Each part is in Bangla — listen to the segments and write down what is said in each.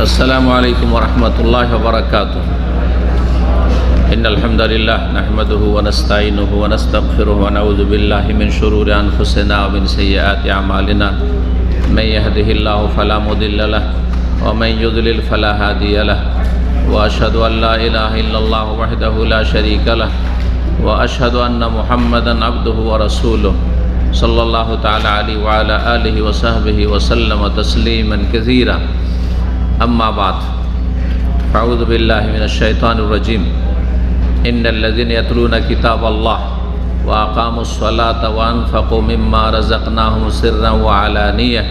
السلام عليكم ورحمة الله وبركاته. إن الحمد لله نحمده ونستعينه ونستغفره ونعوذ بالله من شرور أنفسنا ومن سيئات أعمالنا. من يهده الله فلا مضل له ومن يضلل فلا هادي له. وأشهد أن لا إله إلا الله وحده لا شريك له وأشهد أن محمدا عبده ورسوله صلى الله تعالى عليه وعلى آله وصحبه وسلم تسليما كثيرا. أما بعد فأعوذ بالله من الشيطان الرجيم. إن الذين يتلون كتاب الله وأقاموا الصلاة وأنفقوا مما رزقناهم سرا وعلانية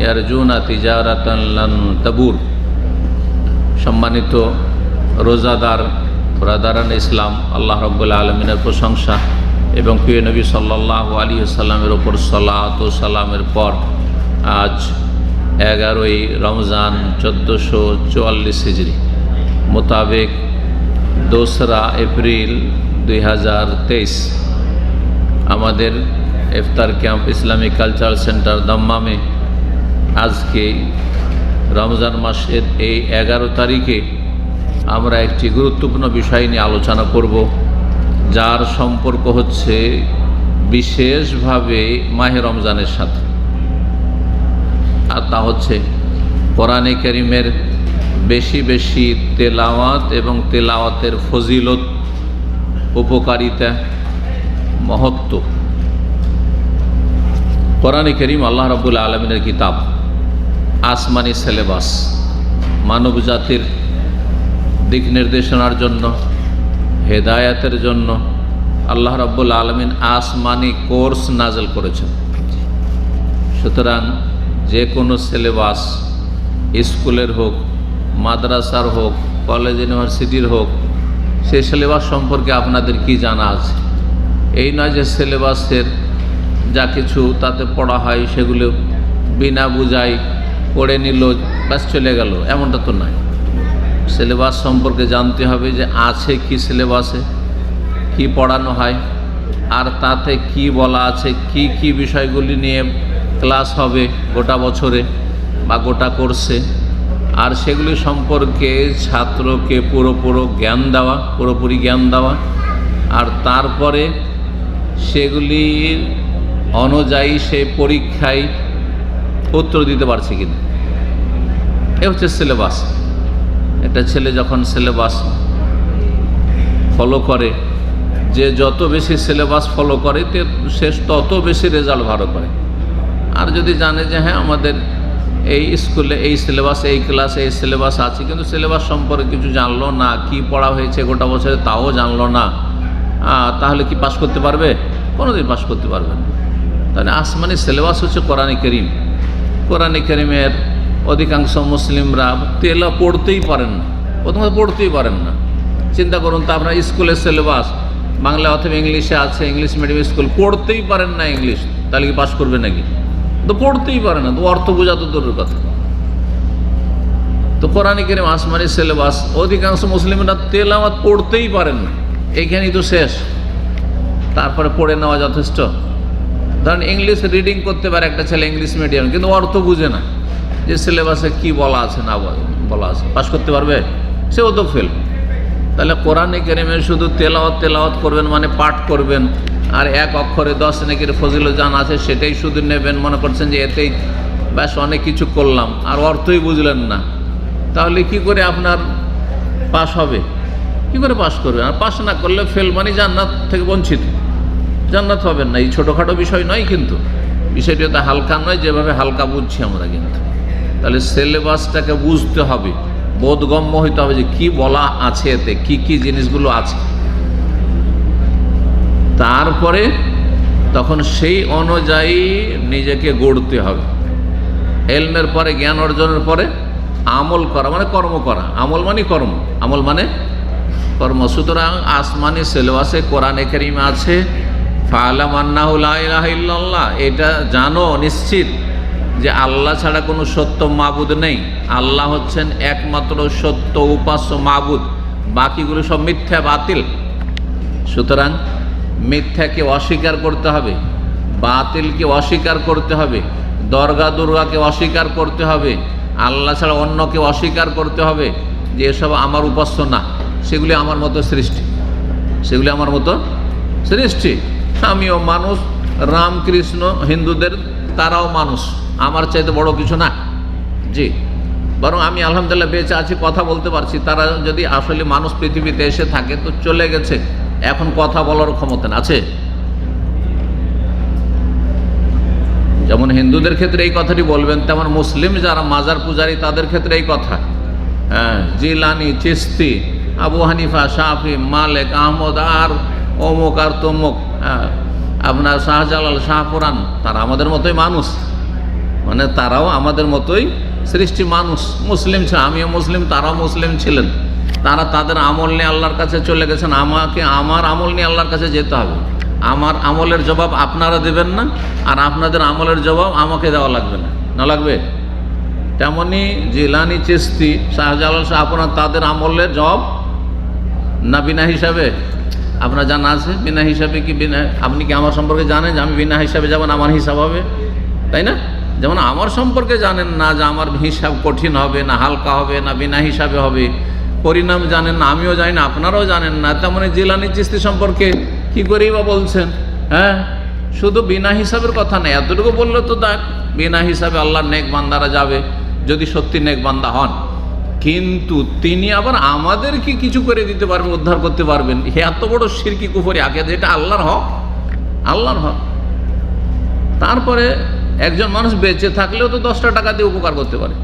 يرجون تجارة لن تبور. সম্মানিত রোজাদার ব্রাদারান ইসলাম, আল্লাহ রাব্বুল আলামিনের প্রশংসা এবং প্রিয় নবী সাল্লাল্লাহু আলাইহি ওয়াসাল্লামের ওপর সালাত ও সালামের পর আজ 11ই রমজান 1444 হিজরি মোতাবেক 2রা এপ্রিল 2023 আমাদের ইফতার ক্যাম্প ইসলামিক কালচারাল সেন্টার দাম্মামে আজকে রমজান মাসের এই 11 তারিখে আমরা একটি গুরুত্বপূর্ণ বিষয় নিয়ে আলোচনা করব, যার সম্পর্ক হচ্ছে বিশেষভাবে মাহে রমজানের সাথে। আর তা হচ্ছে কোরআনে কারীমের বেশি বেশি তেলাওয়াত এবং তেলাওয়াতের ফজিলত, উপকারিতা, মহত্ব। কোরআনে কারীম আল্লাহ রাব্বুল আলামিনের কিতাব, আসমানি সিলেবাস, মানব জাতির দিক নির্দেশনার জন্য, হেদায়াতের জন্য আল্লাহ রাব্বুল আলামিন আসমানি কোর্স নাযিল করেছেন। সুতরাং যে কোনো সিলেবাস, স্কুলের হোক, মাদ্রাসার হোক, কলেজ ইউনিভার্সিটির হোক, সেই সিলেবাস সম্পর্কে আপনাদের কি জানা আছে? এই নয় যে সিলেবাসের যা কিছু তাতে পড়া হয় সেগুলো বিনা বুঝাই পড়ে নিল, ব্যাস চলে গেল, এমনটা তো নয়। সিলেবাস সম্পর্কে জানতে হবে যে আছে কি সিলেবাসে, কি পড়ানো হয়, আর তাতে কি বলা আছে, কি কি বিষয়গুলি নিয়ে ক্লাস হবে গোটা বছরে বা গোটা কোর্সে, আর সেগুলি সম্পর্কে ছাত্রকে পুরোপুরি জ্ঞান দেওয়া, আর তারপরে সেগুলির অনুযায়ী সে পরীক্ষায় উত্তর দিতে পারছে কিনা। এ হচ্ছে সিলেবাস। একটা ছেলে যখন সিলেবাস ফলো করে, যে যত বেশি সিলেবাস ফলো করে সে তত বেশি রেজাল্ট ভালো করে। আর যদি জানে যে হ্যাঁ আমাদের এই স্কুলে এই সিলেবাস, এই ক্লাসে এই সিলেবাস আছে, কিন্তু সিলেবাস সম্পর্কে কিছু জানলো না, কি পড়া হয়েছে গোটা বছরে তাও জানলো না, তাহলে কি পাশ করতে পারবে? কোনোদিন পাশ করতে পারবে না। তাহলে আসমানি সিলেবাস হচ্ছে কোরআনে কারীম। কোরআনে কারীমের অধিকাংশ মুসলিমরা তেলা পড়তেই পারেন না, প্রথমত পড়তেই পারেন না। চিন্তা করুন তো, আপনার স্কুলের সিলেবাস বাংলা অথবা ইংলিশে আছে, ইংলিশ মিডিয়াম স্কুল, পড়তেই পারেন না ইংলিশ, তাহলে কি পাশ করবে নাকি? তো পড়তেই পারে না, তো অর্থ বোঝা তো দূরের কথা। তো কোরআনে কারীম আসমানি সিলেবাস, অধিকাংশ মুসলিমরা তেলাওয়াত পড়তেই পারেন না, এইখানেই তো শেষ। তারপরে পড়ে নেওয়া যথেষ্ট। ধরেন ইংলিশ রিডিং করতে পারে একটা ছেলে ইংলিশ মিডিয়াম, কিন্তু অর্থ বুঝে না যে সিলেবাসে কি বলা আছে না বলা আছে, পাশ করতে পারবে? সেও তো ফেল। তাহলে কোরআনে কারীমে শুধু তেলাওয়াত করবেন, মানে পাঠ করবেন, আর এক অক্ষরে 10 নেকির ফজিলত জানা আছে সেটাই শুধু নেবেন, মনে করছেন যে এতেই ব্যাস অনেক কিছু করলাম, আর অর্থই বুঝলেন না, তাহলে কি করে আপনার পাশ হবে? কি করে পাশ করবেন? আর পাশ না করলে ফেল, মানে জান্নাত থেকে বঞ্চিত, জান্নাত হবেন না। এই ছোটোখাটো বিষয় নয়, কিন্তু বিষয়টি তো হালকা নয় যেভাবে হালকা বুঝছি আমরা। কিন্তু তাহলে সিলেবাসটাকে বুঝতে হবে, বোধগম্য হইতে হবে যে কি বলা আছে এতে, কি কি জিনিসগুলো আছে। তারপরে তখন সেই অনুযায়ী নিজেকে গড়তে হবে। এলমের পরে, জ্ঞান অর্জনের পরে আমল করা, মানে কর্ম করা। আমল মানে কর্ম, আমল মানে কর্ম। সুতরাং আসমানি সিলেবাসে কোরআনে কারীমে আছে ফা'লাম আন্নাহু লা ইলাহা ইল্লাল্লাহ, এটা জানো নিশ্চিত যে আল্লাহ ছাড়া কোনো সত্য মাবুদ নেই। আল্লাহ হচ্ছেন একমাত্র সত্য উপাস্য মাবুদ, বাকিগুলো সব মিথ্যা, বাতিল। সুতরাং মিথ্যাকে অস্বীকার করতে হবে, বাতিলকে অস্বীকার করতে হবে, দরগা দুর্গাকে অস্বীকার করতে হবে, আল্লাহ ছাড়া অন্যকে অস্বীকার করতে হবে যে এসব আমার উপাস্য না, সেগুলি আমার মতো সৃষ্টি, সেগুলি আমার মতো সৃষ্টি। আমিও মানুষ, রামকৃষ্ণ হিন্দুদের তারাও মানুষ, আমার চাইতে বড় কিছু না। জি, বরং আমি আলহামদুলিল্লাহ বেঁচে আছি, কথা বলতে পারছি। তারা যদি আসলে মানুষ পৃথিবীতে এসে থাকে তো চলে গেছে, এখন কথা বলার ক্ষমতা আছে। যেমন হিন্দুদের ক্ষেত্রে এই কথাটি বলবেন, তেমন মুসলিম যারা মাজার পূজারী তাদের ক্ষেত্রে এই কথা। হ্যাঁ, জিলানি, চিস্তি, আবু হানিফা, শাফি, মালিক, আহমদ আর অমুক আর তমুক, আপনার শাহজালাল, শাহপুরান, তারা আমাদের মতোই মানুষ, মানে তারাও আমাদের মতোই সৃষ্টি মানুষ। মুসলিম ছিল, আমিও মুসলিম, তারাও মুসলিম ছিলেন। তারা তাদের আমল নিয়ে আল্লাহর কাছে চলে গেছেন, আমাকে আমার আমল নিয়ে আল্লাহর কাছে যেতে হবে। আমার আমলের জবাব আপনারা দেবেন না, আর আপনাদের আমলের জবাব আমাকে দেওয়া লাগবে না, না লাগবে? তেমনি জিলানি, চিস্তি, শাহজালাল, শাহপুরান, তাদের আমলের জবাব না বিনা হিসাবে? আপনার জানা আছে বিনা হিসাবে কি? বিনা, আপনি কি আমার সম্পর্কে জানেন যে আমি বিনা হিসাবে যেমন আমার হিসাব হবে, তাই না? যেমন আমার সম্পর্কে জানেন না যে আমার হিসাব কঠিন হবে না হালকা হবে না বিনা হিসাবে হবে, পরিণাম জানেন না, আমিও জানি না, আপনারাও জানেন না, তেমনি জিলানি, চিস্তি সম্পর্কে কি করেই বা বলছেন? হ্যাঁ, শুধু বিনা হিসাবের কথা নেই, এতটুকু বললে তো দেখ বিনা হিসাবে আল্লাহর নেক বান্দারা যাবে যদি সত্যি নেক বান্দা হন। কিন্তু তিনি আবার আমাদের কি কিছু করে দিতে পারবেন, উদ্ধার করতে পারবেন? এত বড় শিরকি কুফরি আকিদা, এটা আল্লাহর হক, আল্লাহর হক। তারপরে একজন মানুষ বেঁচে থাকলেও তো 10টা টাকা দিয়ে উপকার করতে পারে।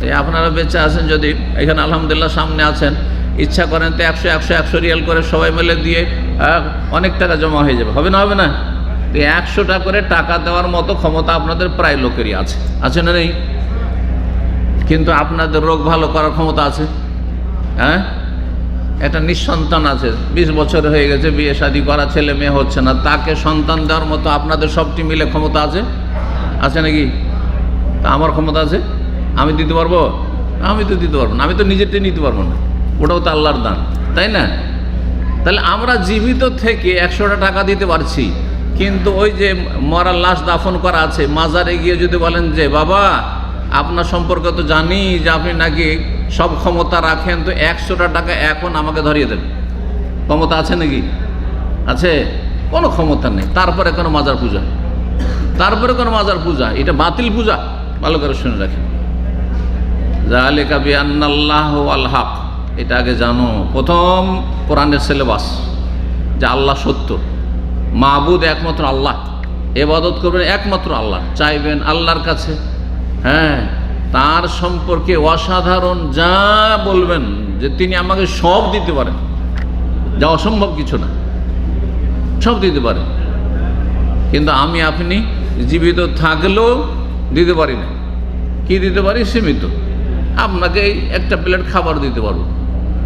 এই আপনারা বেঁচে আছেন, যদি এখানে আলহামদুলিল্লাহ সামনে আছেন, ইচ্ছা করেন তো 100 রিয়াল করে সবাই মিলে দিয়ে অনেক টাকা জমা হয়ে যাবে, হবে না? হবে না? তো 100 টাকা করে টাকা দেওয়ার মতো ক্ষমতা আপনাদের প্রায় লোকেরই আছে, আছে না নেই? কিন্তু আপনাদের রোগ ভালো করার ক্ষমতা আছে? হ্যাঁ, একটা নিঃসন্তান আছে, 20 বছর হয়ে গেছে, বিয়ে শাদী করা, ছেলে মেয়ে হচ্ছে না, তাকে সন্তান দেওয়ার মতো আপনাদের সবটি মিলে ক্ষমতা আছে? আছে নাকি? তা আমার ক্ষমতা আছে, আমি দিতে পারবো? আমি তো দিতে পারবো না, আমি তো নিজেরটাই নিতে পারবো না, ওটাও তো আল্লাহর দান, তাই না? তাহলে আমরা জীবিত থেকে 100টা টাকা দিতে পারছি, কিন্তু ওই যে মরার লাশ দাফন করা আছে, মাজারে গিয়ে যদি বলেন যে বাবা আপনার সম্পর্কে তো জানি যে আপনি নাকি সব ক্ষমতা রাখেন, তো 100টা টাকা এখন আমাকে ধরিয়ে দেন, ক্ষমতা আছে নাকি? আছে? কোনো ক্ষমতা নেই। তারপরে কোনো মাজার পূজা, তারপরে কোনো মাজার পূজা, এটা বাতিল পূজা। ভালো করে শুনে রাখেন, যালিকা বিআন্নাল্লাহু আল হক, এটা আগে জানো। প্রথম কোরআনের সিলেবাস যে আল্লাহ সত্য, মাবুদ একমাত্র আল্লাহ, ইবাদত করবেন একমাত্র আল্লাহ, চাইবেন আল্লাহর কাছে। হ্যাঁ, তার সম্পর্কে অসাধারণ যা বলবেন যে তিনি আমাকে সব দিতে পারেন, যা অসম্ভব কিছু না, সব দিতে পারেন, কিন্তু আমি আপনি জীবিত থাকলেও দিতে পারি না। কি দিতে পারি? সীমিত। আপনাকে একটা প্লেট খাবার দিতে পারবো,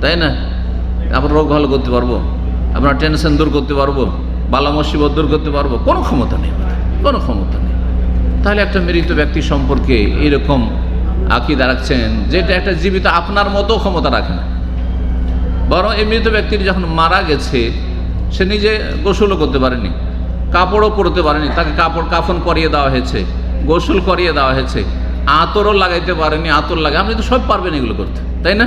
তাই না? আপনার রোগ ভালো করতে পারবো, আপনার টেনশন দূর করতে পারবো, বালা মুসিবত দূর করতে পারবো? কোনো ক্ষমতা নেই, কোনো ক্ষমতা নেই। তাহলে একটা মৃত ব্যক্তি সম্পর্কে এরকম আকীদা রাখছেন যেটা একটা জীবিত আপনার মতো ক্ষমতা রাখে না। বরং এই মৃত ব্যক্তির যখন মারা গেছে, সে নিজে গোসলও করতে পারেনি, কাপড়ও পরতে পারেনি, তাকে কাফন করিয়ে দেওয়া হয়েছে, গোসল করিয়ে দেওয়া হয়েছে, আতরও লাগাইতে পারেনি, আতর লাগে, আপনি তো সব পারবেন এগুলো করতে, তাই না?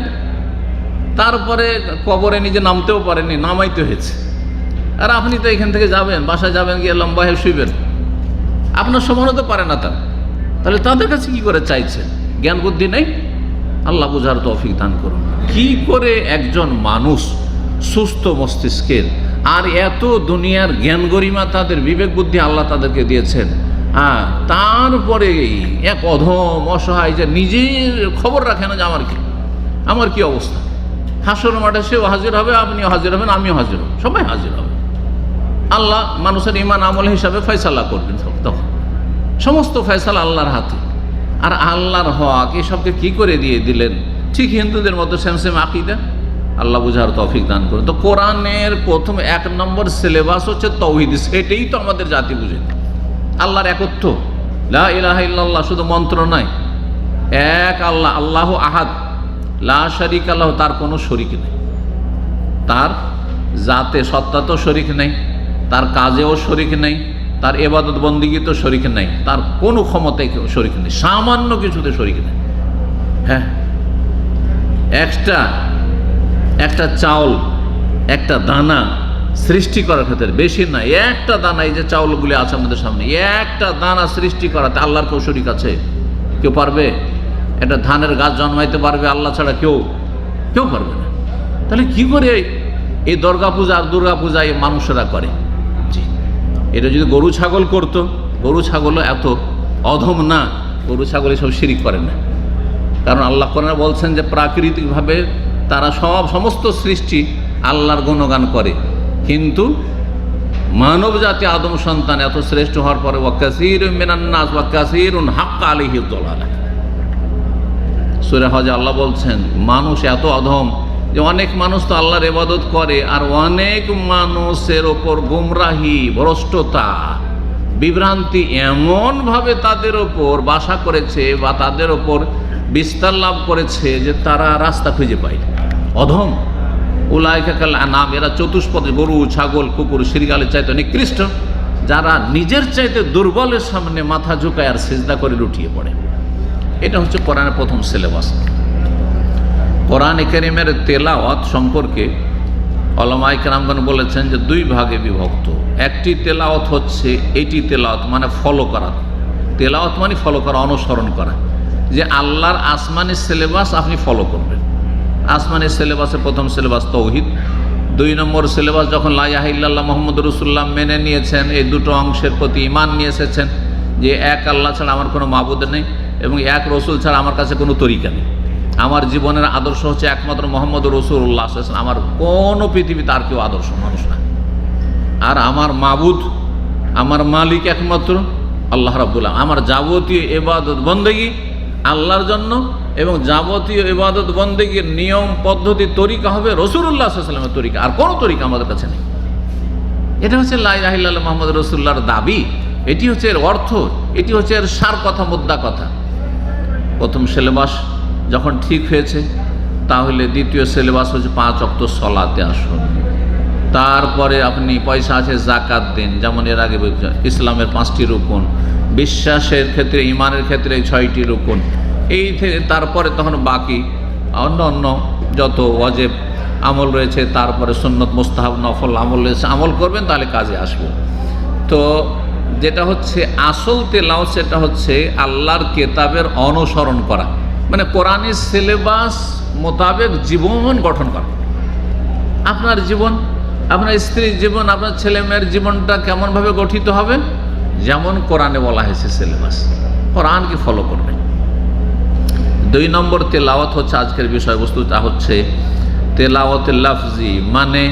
তারপরে কবরে নিজে নামতেও পারেনি, নামাইতে হয়েছে। আর আপনি তো এখান থেকে যাবেন, বাসায় যাবেন, গিয়ে লম্বা হয়ে শুইবেন, আপনার সমানও তো পারে না তার। তাহলে তাদের কাছে কি করে চাইছেন? জ্ঞান বুদ্ধি নেই? আল্লাহ বুঝার তৌফিক দান করুন। কি করে একজন মানুষ সুস্থ মস্তিষ্কের আর এত দুনিয়ার জ্ঞান গরিমা তাদের, বিবেক বুদ্ধি আল্লাহ তাদেরকে দিয়েছেন, হ্যাঁ, তারপরে এক অধম অসহায় যে নিজের খবর রাখে না যে আমার কি অবস্থা। হাসর মাঠে সেও হাজির হবে, আপনিও হাজির হবেন, আমিও হাজির হব, সবাই হাজির হবে। আল্লাহ মানুষের ইমান আমল হিসাবে ফয়সালা করবেন, তখন সমস্ত ফয়সালা আল্লাহর হাতে। আর আল্লাহর হক এসবকে কি করে দিয়ে দিলেন? ঠিক হিন্দুদের মতো সেম আকীদা। আল্লাহ বুঝার তৌফিক দান করুন। তো কোরআনের প্রথম 1 নম্বর সিলেবাস হচ্ছে তাওহীদ, সেটাই তো আমাদের জাতি বুঝে। আল্লাহর একত্ব, লা ইলাহা ইল্লাল্লাহ, শুধু মন্ত্র নয়, এক আল্লাহ, আল্লাহু আহাদ, লা শারীকা লাহু, তার কোনো শরীক নেই, তার জাতে সত্তাতেও শরীক নেই, তার কাজেও শরীক নেই, তার ইবাদত বন্দিগিতেও শরীক নেই, তার কোনো ক্ষমতায় শরীক নেই, সামান্য কিছুতে শরীক নেই। হ্যাঁ, একটা চাউল, একটা দানা সৃষ্টি করার ক্ষেত্রে, বেশি না, একটা দানা, এই যে চাউলগুলি আছে আমাদের সামনে, একটা দানা সৃষ্টি করাতে আল্লাহর কেউ শরীক আছে? কেউ পারবে? একটা ধানের গাছ জন্মাইতে পারবে আল্লাহ ছাড়া? কেউ পারবে না। তাহলে কি করে এই দুর্গা পূজা আর দুর্গা পূজা এই মানুষেরা করে? জি, এটা যদি গরু ছাগল করতো, গরু ছাগলও এত অধম না, গরু ছাগল এসব শিরিক করে না। কারণ আল্লাহ কোরআনে বলছেন যে প্রাকৃতিকভাবে তারা সমস্ত সৃষ্টি আল্লাহর গুণগান করে, কিন্তু মানব জাতি আদম সন্তান এত শ্রেষ্ঠ হওয়ার পরে ওয়াকাসীরুম মিনান নাস ওয়াকাসীরুন হাক্কা আলাইহিদ দালালাহ, সূরা হজে আল্লাহ বলছেন মানুষ এত অধম যে অনেক মানুষ তো আল্লাহর ইবাদত করে, আর অনেক মানুষের ওপর গুমরাহি, ভ্রষ্টতা, বিভ্রান্তি এমনভাবে তাদের ওপর বাসা করেছে বা তাদের ওপর বিস্তার লাভ করেছে যে তারা রাস্তা খুঁজে পায়। অধম। উলাইকা কাল আনাম, এরা চতুষ্পদে, গরু ছাগল কুকুর শৃগালের চাইতে নিকৃষ্ট, যারা নিজের চাইতে দুর্বলের সামনে মাথা ঝুঁকায় আর সিজদা করে লুটিয়ে পড়ে। এটা হচ্ছে কোরআনের প্রথম সিলেবাস। কোরআনে কারীমের তেলাওয়াত সম্পর্কে উলামায়ে কেরামগণ বলেছেন যে দুই ভাগে বিভক্ত। একটি তেলাওয়াত হচ্ছে এটি তেলাওয়াত মানে ফলো করা, তেলাওয়াত মানে ফলো করা, অনুসরণ করা, যে আল্লাহর আসমানি সিলেবাস আপনি ফলো করবেন। আসমানি সিলেবাসের প্রথম সিলেবাস তৌহিদ, 2 নম্বর সিলেবাস যখন লা ইলাহা ইল্লাল্লাহ মুহাম্মাদুর রাসূলুল্লাহ মেনে নিয়েছেন, এই দুটো অংশের প্রতি ঈমান নিয়ে এসেছেন যে এক আল্লাহ ছাড়া আমার কোনো মাবুদ নেই এবং এক রসুল ছাড়া আমার কাছে কোনো তরিকা নেই, আমার জীবনের আদর্শ হচ্ছে একমাত্র মুহাম্মাদুর রাসূলুল্লাহ সাল্লাল্লাহু আলাইহি ওয়াসাল্লাম, আমার কোনো পৃথিবীতে আর কেউ আদর্শ মানুষ না, আর আমার মাবুদ, আমার মালিক একমাত্র আল্লাহ রাব্বুল আলামিন, আমার যাবতীয় ইবাদত বন্দেগী আল্লাহর জন্য এবং যাবতীয় ইবাদত বন্দেগীর নিয়ম পদ্ধতি তরিকা হবে রাসূলুল্লাহ সাল্লাল্লাহু আলাইহি ওয়াসাল্লামের তরিকা, আর কোনো তরিকা আমাদের কাছে নেই। এটা হচ্ছে লা ইলাহা ইল্লাল্লাহ মুহাম্মাদুর রাসূলুল্লাহর দাবি, এটি হচ্ছে এর অর্থ, এটি হচ্ছে এর সার কথা, মুদ্রা কথা। প্রথম সিলেবাস যখন ঠিক হয়েছে, তাহলে দ্বিতীয় সিলেবাস হচ্ছে 5 ওয়াক্ত সালাতে আসুন। তারপরে আপনি পয়সা আছে যাকাত দিন, যেমন এর আগে ইসলামের 5টি রুকন, বিশ্বাসের ক্ষেত্রে, ঈমানের ক্ষেত্রে 6টি রুকন, এই তারপরে তখন বাকি অন্য যত ওয়াজিব আমল রয়েছে, তারপরে সুন্নত মুস্তাহাব নফল আমল রয়েছে, আমল করবেন তাহলে কাজে আসবে। তো যেটা হচ্ছে আসল তেলাওয়াত, সেটা হচ্ছে আল্লাহর কেতাবের অনুসরণ করা, মানে কোরআনের সিলেবাস মোতাবেক জীবন গঠন করা। আপনার জীবন, আপনার স্ত্রীর জীবন, আপনার ছেলে মেয়ের জীবনটা কেমনভাবে গঠিত হবে, যেমন কোরআনে বলা হয়েছে সিলেবাস, কোরআনকে ফলো করবেন। 2 নম্বর তেলাওয়াত হচ্ছে আজকের বিষয়বস্তু, তা হচ্ছে তেলাওয়াতুল লাফজি, মানে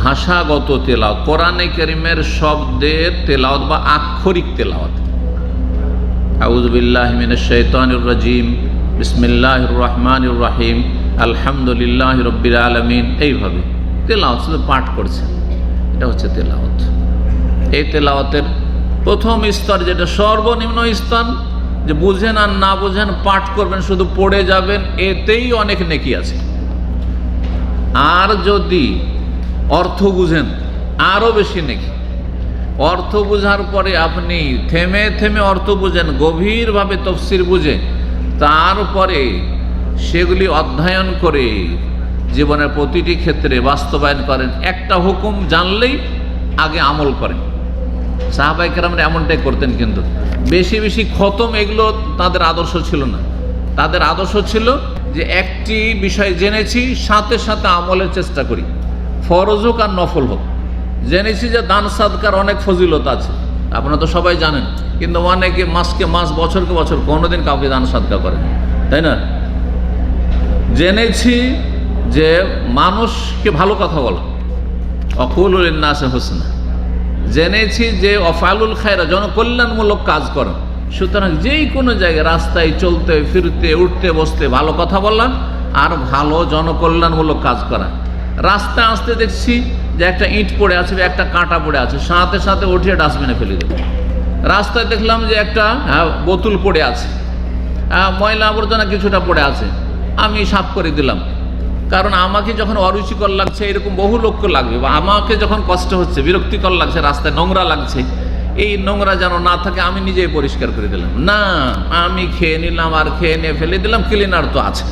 ভাষাগত তেলাওয়াত, কোরআনে কারীমের শব্দের তেলাওয়াত বা আক্ষরিক তেলাওয়াত। আউযু বিল্লাহি মিনাশ শাইতানির রাজিম, বিসমিল্লাহির রহমানির রহিম, আলহামদুলিল্লাহি রাব্বিল আলামিন, এইভাবে তেলাওয়াত শুধু পাঠ করছে, এটা হচ্ছে তেলাওয়াত। এই তেলাওয়াতের প্রথম স্তর, যেটা সর্বনিম্ন স্তর, যে বুঝেন আর না বুঝেন পাঠ করবেন, শুধু পড়ে যাবেন, এতেই অনেক নেকি আছে। আর যদি অর্থ বুঝেন আরও বেশি নেকি। অর্থ বুঝার পরে আপনি থেমে থেমে অর্থ বুঝেন, গভীরভাবে তাফসীর বুঝে, তারপরে সেগুলি অধ্যয়ন করে জীবনের প্রতিটি ক্ষেত্রে বাস্তবায়ন করেন। একটা হুকুম জানলেই আগে আমল করেন। সাহাবায়ে কেরামরা এমনটাই করতেন, কিন্তু বেশি বেশি খতম এগুলো তাদের আদর্শ ছিল না। তাদের আদর্শ ছিল যে একটি বিষয় জেনেছি, সাথে সাথে আমলের চেষ্টা করি, ফরজ হোক আর নফল হোক। জেনেছি যে দান সাদকার অনেক ফজিলত আছে, আপনারা তো সবাই জানেন, কিন্তু অনেকে মাসকে মাস, বছরকে বছর কোনোদিন কাউকে দান সাদকা করে, তাই না? জেনেছি যে মানুষকে ভালো কথা বলা, অকুলুল লিন্নাসি হুসনা। জেনেছি যে অফালুল খায়রা, জনকল্যাণমূলক কাজ করো। সুতরাং যেই কোনো জায়গায়, রাস্তায় চলতে ফিরতে, উঠতে বসতে ভালো কথা বলা আর ভালো জনকল্যাণমূলক কাজ করা। রাস্তায় আসতে দেখছি যে একটা ইঁট পড়ে আছে, একটা কাঁটা পড়ে আছে, সাথে সাথে উঠিয়ে ডাস্টবিনে ফেলে দেবো। রাস্তায় দেখলাম যে একটা বোতল পড়ে আছে, ময়লা আবর্জনা কিছুটা পড়ে আছে, আমি সাফ করে দিলাম। কারণ আমাকে যখন অরুচিকর লাগছে, এরকম বহু লোককে লাগবে, বা আমাকে যখন কষ্ট হচ্ছে, বিরক্তিকর লাগছে, রাস্তায় নোংরা লাগছে, এই নোংরা যেন না থাকে, আমি নিজেই পরিষ্কার করে দিলাম। না, আমি খেয়ে নিলাম আর খেয়ে নিয়ে ফেলে দিলাম, ক্লিনার তো আছে,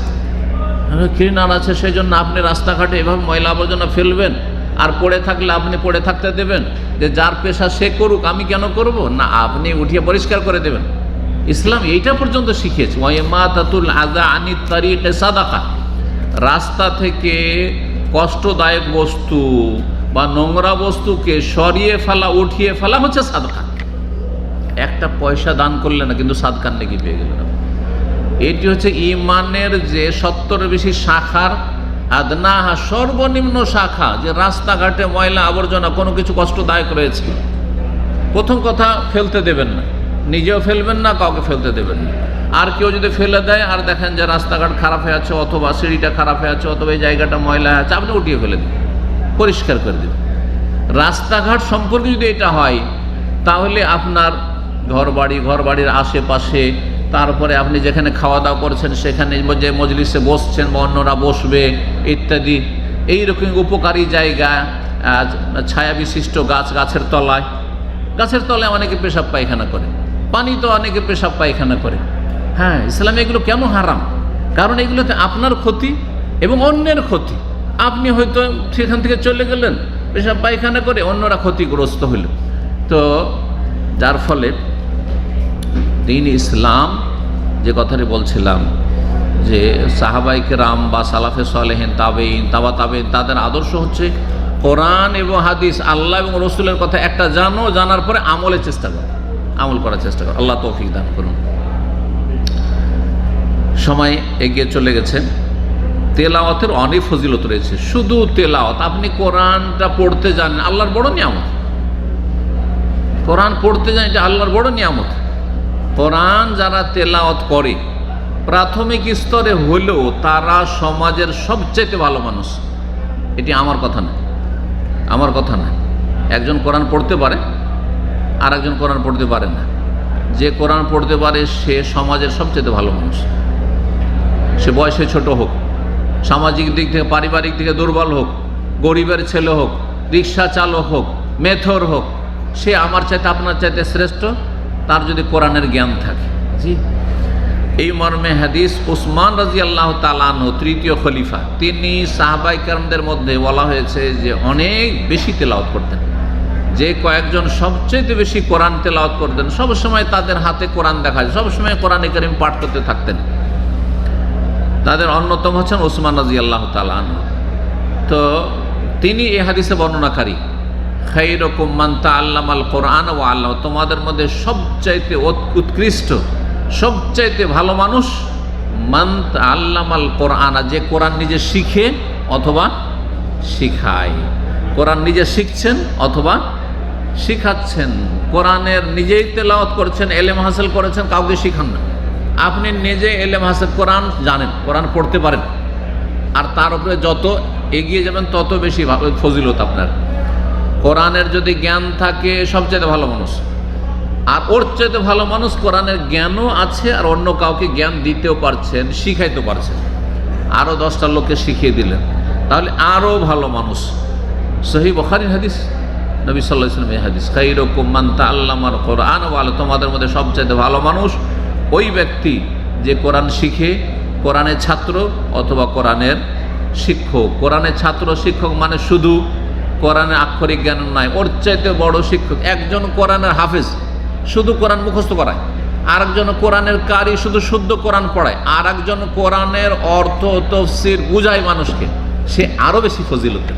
ক্লিনার আছে, সেই জন্য আপনি রাস্তাঘাটে এভাবে ময়লা আবর্জনা ফেলবেন আর পড়ে থাকলে আপনি পড়ে থাকতে দেবেন যে যার পেশা সে করুক, আমি কেন করব? না, আপনি উঠিয়ে পরিষ্কার করে দেবেন। ইসলাম এইটা পর্যন্ত শিখিয়েছে। ওয়াইমাতাতুল আযা আনিত তারিকে সাদাকা, রাস্তা থেকে কষ্টদায়ক বস্তু বা নোংরা বস্তুকে সরিয়ে ফেলা, উঠিয়ে ফেলা হচ্ছে সাদকা। একটা পয়সা দান করলে না, কিন্তু সাদকার নেকি পেয়ে গেলেন। এটি হচ্ছে ইমানের যে 70-এর বেশি শাখার আদনাহা, সর্বনিম্ন শাখা, যে রাস্তাঘাটে ময়লা আবর্জনা কোনো কিছু কষ্টদায়ক রয়েছে, প্রথম কথা ফেলতে দেবেন না, নিজেও ফেলবেন না, কাউকে ফেলতে দেবেন না। আর কেউ যদি ফেলে দেয় আর দেখেন যে রাস্তাঘাট খারাপ হয়ে আছে, অথবা সিঁড়িটা খারাপ হয়ে আছে, অথবা এই জায়গাটা ময়লা আছে, আপনি উঠিয়ে ফেলে দিন, পরিষ্কার করে দিন। রাস্তাঘাট সম্পর্কে যদি এটা হয়, তাহলে আপনার ঘর বাড়ির আশেপাশে, তারপরে আপনি যেখানে খাওয়া দাওয়া করছেন সেখানে যে মজলিসে বসছেন বা অন্যরা বসবে ইত্যাদি, এইরকম উপকারী জায়গা, ছায়া বিশিষ্ট গাছের তলায় অনেকে পেশাব পায়খানা করে, পানি তো অনেকে পেশাব পায়খানা করে। হ্যাঁ, ইসলামে এগুলো কেন হারাম? কারণ এগুলোতে আপনার ক্ষতি এবং অন্যের ক্ষতি। আপনি হয়তো সেখান থেকে চলে গেলেন পেশাব পায়খানা করে, অন্যরা ক্ষতিগ্রস্ত হইল। তো যার ফলে দ্বীন ইসলাম, যে কথাটি বলছিলাম, যে সাহাবায়ে কেরাম বা সালাফে সালেহিন, তাবেঈন, তাবেঈন, তাদের আদর্শ হচ্ছে কোরআন এবং হাদিস, আল্লাহ এবং রসুলের কথা একটা জানো, জানার পরে আমল করার চেষ্টা করো। আল্লাহ তৌফিক দান করুন। সময় এগিয়ে চলে গেছে। তেলাওয়াতের অনেক ফজিলত রয়েছে। শুধু তেলাওয়াত, আপনি কোরআনটা পড়তে জানেন, আল্লাহর বড় নিয়ামত। কোরআন পড়তে জানেন, এটা আল্লাহর বড় নিয়ামত। কোরআন যারা তেলাওয়াত করে প্রাথমিক স্তরে হলেও তারা সমাজের সবচেয়ে ভালো মানুষ। এটি আমার কথা না। একজন কোরআন পড়তে পারে আর একজন কোরআন পড়তে পারে না। যে কোরআন পড়তে পারে সে সমাজের সবচেয়ে ভালো মানুষ। সে বয়সে ছোট হোক, সামাজিক দিক থেকে, পারিবারিক দিকে দুর্বল হোক, গরিবের ছেলে হোক, রিক্সা চালক হোক, মেথর হোক, সে আমার চাইতে আপনার চাইতে শ্রেষ্ঠ, তার যদি কোরআনের জ্ঞান থাকে। জি, এই মর্মে হাদিস উসমান রাদিয়াল্লাহু তাআলা আনহু, তৃতীয় খলিফা, তিনি সাহাবায়ে কেরামদের মধ্যে বলা হয়েছে যে অনেক বেশি তেলাওয়াত করতেন। যে কয়েকজন সবচেয়ে বেশি কোরআন তেলাওয়াত করতেন, সবসময় তাদের হাতে কোরআন দেখা যায়, সবসময় কোরআনে কারীম পাঠ করতে থাকতেন। তাদের অন্যতম হচ্ছেন উসমান রাদিয়াল্লাহু তাআলা আনহু। তো তিনি এই হাদিসে বর্ণনাকারী, খায়রুকুম মান তাআল্লামাল কোরআন ওয়া আল্লামাহু, তোমাদের মধ্যে সবচাইতে উৎকৃষ্ট, সবচাইতে ভালো মানুষ মান তাআল্লামাল কোরআন, যে কোরআন নিজে শিখে অথবা শিখায়। কোরআন নিজে শিখছেন অথবা শিখাচ্ছেন, কোরআনের নিজেই তেলাওয়াত করছেন, এলেম হাসিল করেছেন, কাউকে শিখান না। আপনি নিজে এলেম হাসিল, কোরআন জানেন, কোরআন পড়তে পারেন, আর তার উপরে যত এগিয়ে যাবেন তত বেশি ফজিলত আপনার। কোরআনের যদি জ্ঞান থাকে, সবচেয়ে ভালো মানুষ। আর ওর চাইতে ভালো মানুষ কোরআনের জ্ঞানও আছে আর অন্য কাউকে জ্ঞান দিতেও পারছেন, শিখাইতে পারছেন, আরও 10টা লোককে শিখিয়ে দিলেন, তাহলে আরও ভালো মানুষ। সহিহ বুখারীর হাদিস, নবী সাল্লাল্লাহু আলাইহি ওয়াসাল্লাম এই হাদিস, খায়রুকুম মান তাআল্লামাল কোরআন ওয়া আল্লামাহু, তোমাদের মধ্যে সবচেয়ে ভালো মানুষ ওই ব্যক্তি যে কোরআন শিখে, কোরআনের ছাত্র অথবা কোরআনের শিক্ষক। কোরআনের ছাত্র শিক্ষক মানে শুধু কোরআনের আক্ষরিক জ্ঞান নয়, ওর চাইতে বড় শিক্ষক একজন কোরআনের হাফেজ, শুধু কোরআন মুখস্থ করায়, আরেকজন কোরআনের কারি, শুধু শুদ্ধ কোরআন পড়ায়, আর একজন কোরআনের অর্থ তাফসীর বুঝায় মানুষকে। সে আরও বেশি ফজিলতের,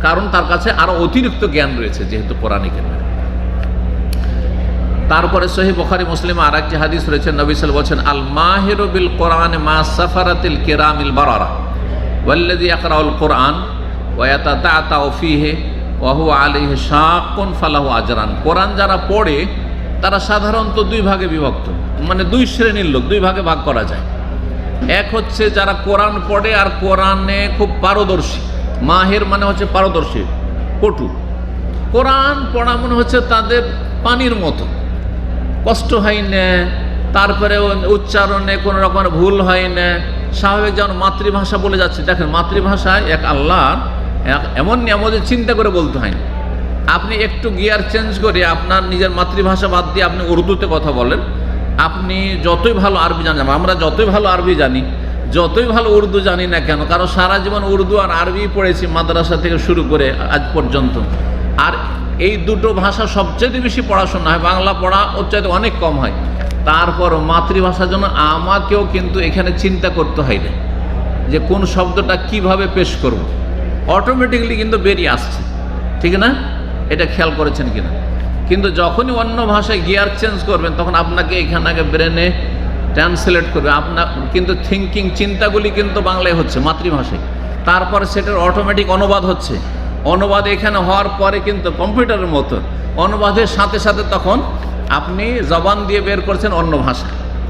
কারণ তার কাছে আরো অতিরিক্ত জ্ঞান রয়েছে, যেহেতু কোরআনে জ্ঞান। তারপরে সহিহ বুখারী মুসলিমে আরেকটি হাদিস রয়েছে, নবী সাল্লাল্লাহু আলাইহি ওয়াসাল্লাম বলেছেন, আল মাহিরু বিল কোরআন মা সাফারাতিল কিরামিল বারারা ওয়াল্লাযী ইয়াকরাউল কোরআন ওয়া ইয়াতাতাআতাউ ফীহি ওয়া হুয়া আলাইহি শাক্কুন ফালাহু আজরান। কোরআন যারা পড়ে তারা সাধারণত দুই ভাগে বিভক্ত, মানে দুই শ্রেণীর লোক, দুই ভাগে ভাগ করা যায়। এক হচ্ছে যারা কোরআন পড়ে আর কোরআনে খুব পারদর্শী। মাহির মানে হচ্ছে পারদর্শী, পটু। কোরআন পড়া মনে হচ্ছে তাদের পানির মতো, কষ্ট হয় না, তারপরে উচ্চারণে কোনো রকমের ভুল হয় না, স্বাভাবিক যেমন মাতৃভাষা বলে যাচ্ছে। দেখেন, মাতৃভাষায় এক আল্লাহর এমন নিয়ামত চিন্তা করে বলতে হয় না। আপনি একটু গিয়ার চেঞ্জ করে আপনার নিজের মাতৃভাষা বাদ দিয়ে আপনি উর্দুতে কথা বলেন, আপনি যতই ভালো আরবি জানেন, আমরা যতই ভালো আরবি জানি, যতই ভালো উর্দু জানি না কেন, কারণ সারা জীবন উর্দু আর আরবি পড়েছি মাদ্রাসা থেকে শুরু করে আজ পর্যন্ত, আর এই দুটো ভাষা সবচেয়ে বেশি পড়াশোনা হয়, বাংলা পড়া ওর চাইতে অনেক কম হয়। তারপর মাতৃভাষার জন্য আমাকেও কিন্তু এখানে চিন্তা করতে হয় না যে কোন শব্দটা কিভাবে পেশ করব, অটোমেটিক্যালি কিন্তু বেরিয়ে আসছে, ঠিক না? এটা খেয়াল করেছেন কিনা? কিন্তু যখনই অন্য ভাষায় গিয়ার চেঞ্জ করবেন তখন আপনাকে এখানে আগে ব্রেনে ট্রান্সলেট করবে, আপনার কিন্তু থিঙ্কিং চিন্তাগুলি কিন্তু বাংলায় হচ্ছে মাতৃভাষায়, তারপরে সেটার অটোমেটিক অনুবাদ হচ্ছে, অনুবাদ এখানে হওয়ার পরে কিন্তু কম্পিউটারের মতো অনুবাদের সাথে সাথে তখন আপনি জবান দিয়ে বের করছেন অন্য ভাষা,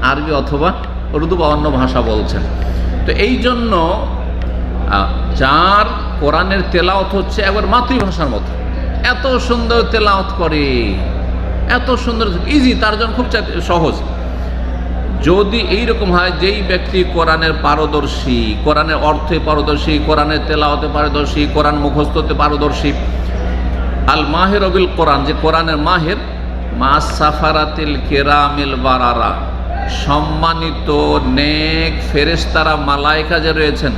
আরবি অথবা উর্দু বা অন্য ভাষা বলছেন। তো এই জন্য যার কোরআনের তেলাওয়াত হচ্ছে একবার মাতৃভাষার মতো, এত সুন্দর তেলাওয়াত করে, এত সুন্দর ইজি, তার জন্য খুব সহজ। যদি এইরকম হয় যেই ব্যক্তি কোরআনের পারদর্শী, কোরআনের অর্থে পারদর্শী, কোরআনের তেলাওয়াতে পারদর্শী, কোরআন মুখস্থতে পারদর্শী, আল মাহের অবিল কোরআন, যে কোরআনের মাহের, মা সাফারাতিল কেরামিল বারারা, সম্মানিত নেক ফেরেশতারা মালায়েকা যে রয়েছেন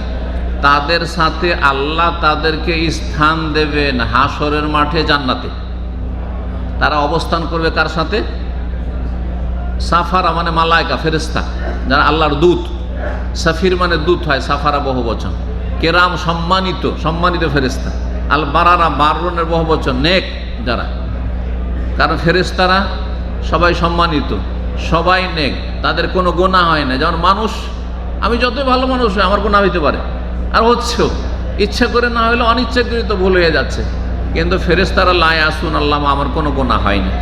তাদের সাথে আল্লাহ তাদেরকে স্থান দেবেন হাসরের মাঠে জান্নাতে। তারা অবস্থান করবে কার সাথে? সাফারা মানে মালায়েকা, ফেরেশতা যারা আল্লাহর দূত, সাফির মানে দূত হয়, সাফারা বহু বচন, কেরাম সম্মানিত, সম্মানিত ফেরেশতা, আল বারারা বারনের বহু বচন, নেক যারা, কারণ ফেরেশতারা সবাই সম্মানিত, সবাই নেক, তাদের কোনো গুনাহ হয় না। যেমন মানুষ, আমি যতই ভালো মানুষ হয় আমার গুনাহ হইতে পারে, আর হচ্ছেও, ইচ্ছা করে না হলে অনিচ্ছাকৃত ভুল হয়ে যাচ্ছে, কিন্তু ফেরেশতারা লা ইয়াসুন আল্লাহ, আমার কোনো গুনাহ হয়নি।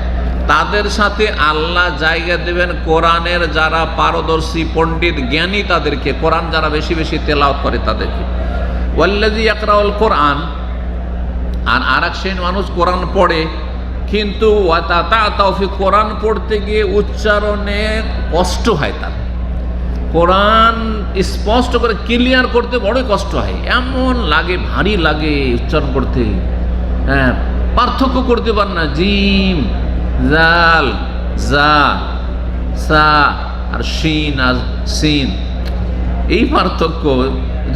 তাদের সাথে আল্লাহ জায়গা দেবেন কোরআনের যারা পারদর্শী পণ্ডিত জ্ঞানী, তাদেরকে, কোরআন যারা বেশি বেশি তেলাওয়াত করে তাদেরকে। ওয়াল্লাযী ইয়াকরাউল কোরআন, আর আরেক শ্রেণীর মানুষ কোরআন পড়ে কিন্তু কোরআন পড়তে গিয়ে উচ্চারণে কষ্ট হয়, তার কোরআন স্পষ্ট করে ক্লিয়ার করতে বড় কষ্ট হয়, এমন লাগে, ভারী লাগে উচ্চারণ করতে, হ্যাঁ, পার্থক্য করতে পার না, জিম, জাল, জা, সা আর শিন আর সিন, এই পার্থক্য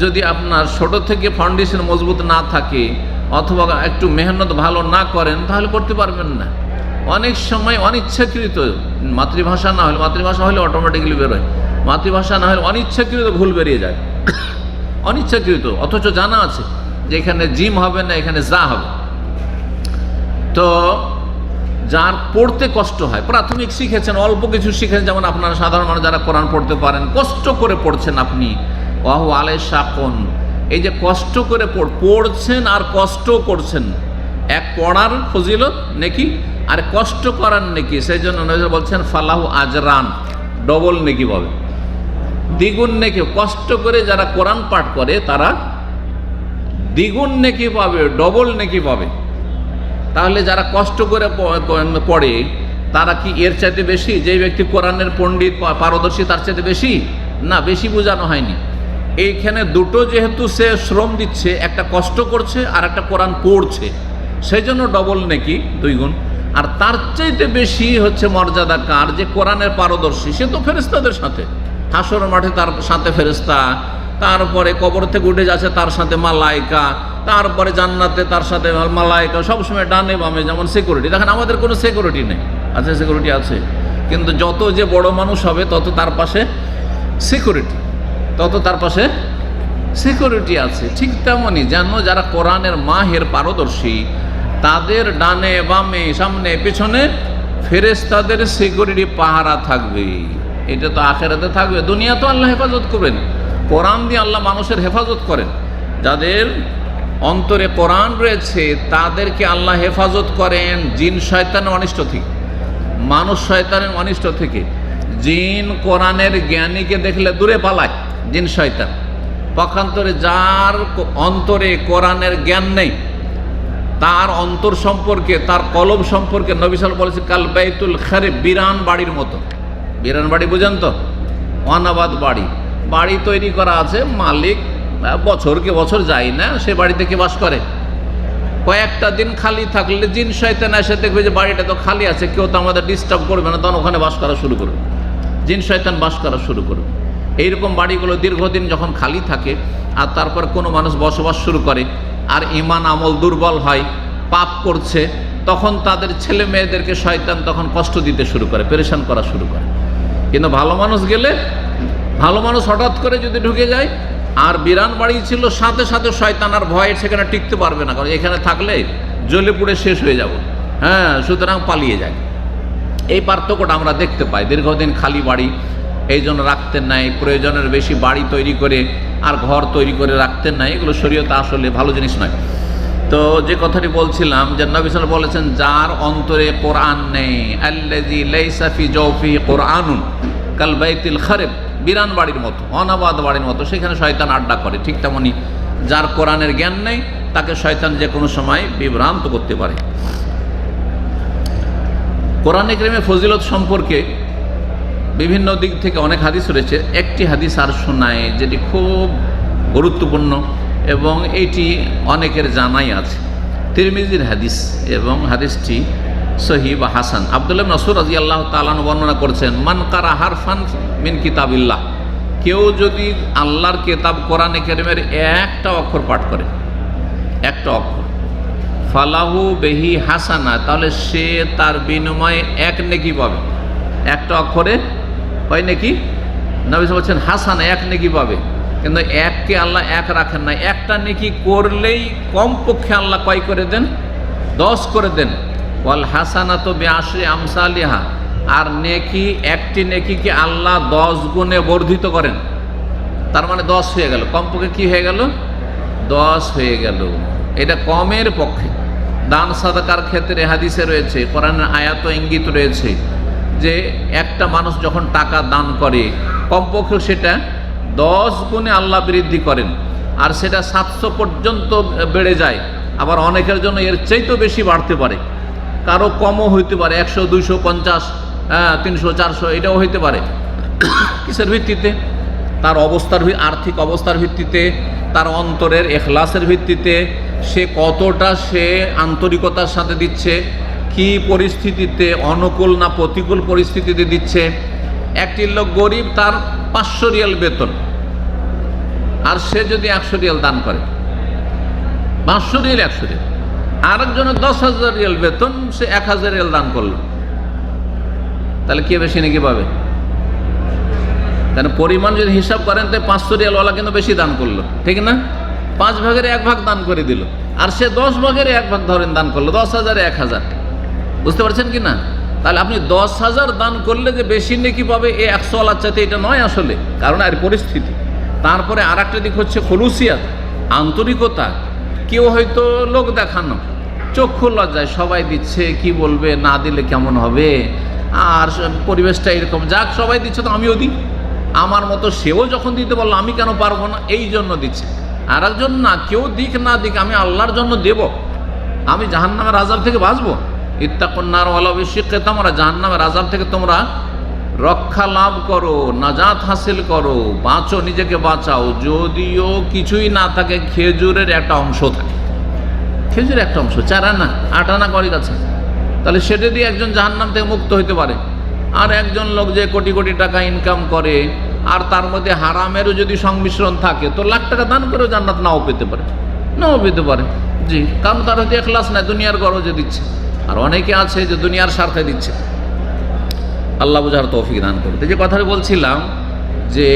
যদি আপনার ছোট থেকে ফাউন্ডেশন মজবুত না থাকে অথবা একটু মেহনত ভালো না করেন তাহলে করতে পারবেন না। অনেক সময় অনিচ্ছাকৃত, মাতৃভাষা না হলে, মাতৃভাষা হলে অটোমেটিক্যালি বেরোয়, মাতৃভাষা না হলে অনিচ্ছাকৃত ভুল বেরিয়ে যায়, অনিচ্ছাকৃত, অথচ জানা আছে যে এখানে জিম হবে না, এখানে যা হবে। তো যার পড়তে কষ্ট হয়, প্রাথমিক শিখেছেন, অল্প কিছু শিখেছেন, যেমন আপনারা সাধারণ মানুষ যারা কোরআন পড়তে পারেন, কষ্ট করে পড়ছেন আপনি, ওয়াহু আলাই শাকুন, এই যে কষ্ট করে পড়ছেন আর কষ্ট করছেন, এক পড়ার ফজিলত নেকি আর কষ্ট করার নেকি, সেই জন্য নবী বলছেন ফালাহু আজরান, ডবল নেকি পাবে, দ্বিগুণ নেকি। কষ্ট করে যারা কোরআন পাঠ করে তারা দ্বিগুণ নেকি পাবে, ডবল নেকি পাবে। তাহলে যারা কষ্ট করে পড়ে তারা কি এর চাইতে বেশি? যেই ব্যক্তি কোরআনের পণ্ডিত পারদর্শী তার চাইতে বেশি না, বেশি বোঝানো হয়নি। এইখানে দুটো যেহেতু সে শ্রম দিচ্ছে, একটা কষ্ট করছে আর একটা কোরআন পড়ছে, সেই জন্য ডবল নেকি, দুই গুণ। আর তার চাইতে বেশি হচ্ছে মর্যাদা কার? যে কোরআনের পারদর্শী, সে তো ফেরেশতাদের সাথে, হাসর মাঠে তার সাথে ফেরেশতা, তারপরে কবর থেকে উঠে যাচ্ছে তার সাথে মালায়েকা, তারপরে জান্নাতে তার সাথে মালায়েকা, সবসময় ডানে বামে, যেমন সিকিউরিটি। দেখেন আমাদের কোনো সিকিউরিটি নেই, আছে সিকিউরিটি আছে, কিন্তু যত যে বড় মানুষ হবে তত তার পাশে সিকিউরিটি, তত তার পাশে সিকিউরিটি আছে। ঠিক তেমনই যেন যারা কোরআনের মাহের পারদর্শী তাদের ডানে বামে সামনে পিছনে ফেরেশতাদের সিকিউরিটি পাহারা থাকবে। এটা তো আখিরাতে থাকবে, দুনিয়া তো আল্লাহ হেফাজত করবেন। কোরআন দিয়ে আল্লাহ মানুষের হেফাজত করেন, যাদের অন্তরে কোরআন রয়েছে তাদেরকে আল্লাহ হেফাজত করেন জিন শয়তানের অনিষ্ট থেকে, মানুষ শয়তানের অনিষ্ট থেকে। জিন কোরআনের জ্ঞানীকে দেখলে দূরে পালায়, জিন শয়তান। পক্ষান্তরে যার অন্তরে কোরআনের জ্ঞান নেই, তার অন্তর সম্পর্কে, তার কলব সম্পর্কে নবী সাল্লাল্লাহু আলাইহি ওয়াসাল্লাম বলেছে কাল বাইতুল খারিব, বিরান বাড়ির মতো। বিরান বাড়ি বুঝেন তো? অনাবাদ বাড়ি, বাড়ি তৈরি করা আছে, মালিক বছরকে বছর যায় না, সে বাড়িতে কে বাস করে? কয়েকটা দিন খালি থাকলে জিন শয়তান এসে দেখবে যে বাড়িটা তো খালি আছে, কেউ তো আমাদের ডিস্টার্ব করবে না, তখন ওখানে বাস করা শুরু করবে, জিন শয়তান বাস করা শুরু করবে। এইরকম বাড়িগুলো দীর্ঘদিন যখন খালি থাকে আর তারপর কোনো মানুষ বসবাস শুরু করে আর ঈমান আমল দুর্বল হয়, পাপ করছে, তখন তাদের ছেলে মেয়েদেরকে শয়তান তখন কষ্ট দিতে শুরু করে, পেরেশান করা শুরু করে। কিন্তু ভালো মানুষ গেলে, ভালো মানুষ হঠাৎ করে যদি ঢুকে যায়, আর বিরান বাড়ি ছিল, সাথে সাথে শয়তান আর ভয়ে সেখানে টিকতে পারবে না, কারণ এখানে থাকলে জ্বলে পুড়ে শেষ হয়ে যাব। হ্যাঁ, সুতরাং পালিয়ে যায়। এই পার্থক্যটা আমরা দেখতে পাই। দীর্ঘদিন খালি বাড়ি এই জন্য রাখতেন নাই, প্রয়োজনের বেশি বাড়ি তৈরি করে আর ঘর তৈরি করে রাখতেন না, এগুলো শরীয়তে আসলে ভালো জিনিস নয়। তো যে কথাটি বলছিলাম, যে নবী সাল্লাল্লাহু আলাইহি ওয়াসাল্লাম বলেছেন, যার অন্তরে কোরআন নেই, আল্লাযী লাইসা ফি জাওফি কোরআনুন কাল বাইতিল খারিব, বিরান বাড়ির মতো, অনাবাদ বাড়ির মতো, সেখানে শয়তান আড্ডা করে। ঠিক তেমনি যার কোরআনের জ্ঞান নেই, তাকে শয়তান যে কোনো সময় বিভ্রান্ত করতে পারে। কোরআনে কারিমের ফজিলত সম্পর্কে বিভিন্ন দিক থেকে অনেক হাদিস রয়েছে। একটি হাদিস আর শোনায় যেটি খুব গুরুত্বপূর্ণ এবং এইটি অনেকের জানাই আছে। তিরমিজির হাদিস এবং হাদিসটি সহিহ বা হাসান। আব্দুল্লাহ ইবনে মাসউদ রাদিয়াল্লাহু তাআলা আনহু বর্ণনা করেছেন, মান কারা হারফান মিন কিতাবিল্লাহ, কেউ যদি আল্লাহর কিতাব কোরআনে কারিমের একটা অক্ষর পাঠ করে, একটা অক্ষর, ফালাহু বিহি হাসানা, তাহলে সে তার বিনিময়ে এক নেকি পাবে। একটা অক্ষরে কয় নেকি? নবী বলছেন হাসানা, এক নেকি পাবে। কিন্তু এককে আল্লাহ এক রাখেন না, একটা নেকি করলেই কমপক্ষে আল্লাহ কয় করে দেন? 10 করে দেন। ওয়াল হাসানাতু বিআশরি আমসালিহা, আর নেকি, একটি নেকিকে আল্লাহ 10 গুণে বর্ধিত করেন। তার মানে 10 হয়ে গেল, কমপক্ষে কি হয়ে গেল? 10 হয়ে গেল। এটা কমের পক্ষে। দান সাদাকার ক্ষেত্রে হাদিসে রয়েছে, কোরআনের আয়াত ইঙ্গিত রয়েছে যে একটা মানুষ যখন টাকা দান করে কমপক্ষে সেটা 10 গুণে আল্লাহ বৃদ্ধি করেন, আর সেটা 700 পর্যন্ত বেড়ে যায়। আবার অনেকের জন্য এর চাইতেও বেশি বাড়তে পারে, কারো কমও হইতে পারে, 100, 200, 50, 300, 400 এটাও হইতে পারে। কিসের ভিত্তিতে? তার অবস্থার, আর্থিক অবস্থার ভিত্তিতে, তার অন্তরের এখলাসের ভিত্তিতে, সে কতটা সে আন্তরিকতার সাথে দিচ্ছে, কি পরিস্থিতিতে, অনুকূল না প্রতিকূল পরিস্থিতিতে দিচ্ছে। একটি লোক গরিব, তার 500 রিয়াল বেতন, আর সে যদি 100 রিয়াল দান করে, 500 রিয়াল 100 রিয়াল, আরেকজনের 10,000 রিয়াল বেতন, সে 1000 রিয়াল দান করলো, তাহলে কে বেশি নাকি পাবে? কারণ পরিমাণ যদি হিসাব করেন, তো 500 রিয়ালওয়ালা কিন্তু বেশি দান করলো, ঠিক না? 5 ভাগের 1 ভাগ দান করে দিল, আর সে 10 ভাগের 1 ভাগ ধরেন দান করলো, 10,000 1000। বুঝতে পারছেন কি না? তাহলে আপনি 10,000 দান করলে যে বেশি নেকি পাবে, এই 100ওয়ালার চাইতে এটা নয় আসলে, কারণ আর পরিস্থিতি। তারপরে আর একটা দিক হচ্ছে খুলুসিয়াত, আন্তরিকতা। কেউ হয়তো লোক দেখানো, চক্ষু লজ্জায় সবাই দিচ্ছে, কি বলবে, না দিলে কেমন হবে, আর পরিবেশটা এরকম, যাক সবাই দিচ্ছে তো আমিও দিই, আমার মতো সেও যখন দিতে বললো আমি কেন পারবো না, এই জন্য দিচ্ছে। আর একজন না, কেউ দিক না দিক, আমি আল্লাহর জন্য দেব, আমি জাহান্নামের আযাব থেকে বাঁচবো। ইত্তাকুন নার ওয়ালাউ বিশিক্কি তামরা, জাহান্নামের আযাব থেকে তোমরা রক্ষা লাভ করো, নাজাত হাসিল করো, বাঁচো, নিজেকে বাঁচাও। যদিও কিছুই না থাকে, খেজুরের একটা অংশ থাকে, খেজুরের একটা অংশ, 4 আনা 8 আনা করে কাছে, তাহলে সেটা দিয়ে একজন জাহান্নাম থেকে মুক্ত হতে পারে। আর একজন লোক যে কোটি কোটি টাকা ইনকাম করে, আর তার মধ্যে হারামেরও যদি সংমিশ্রণ থাকে, তো লাখ টাকা দান করেও জান্নাত নাও পেতে পারে, নাও পেতে পারে। জি, কারণ তার হয়তো এখলাস নাই, দুনিয়ার গরজে দিচ্ছে। আর অনেকে আছে যে দুনিয়ার স্বার্থে দিচ্ছে। আল্লাহ বুঝার তৌফিক দান করতে। যে কথাটা বলছিলাম, যে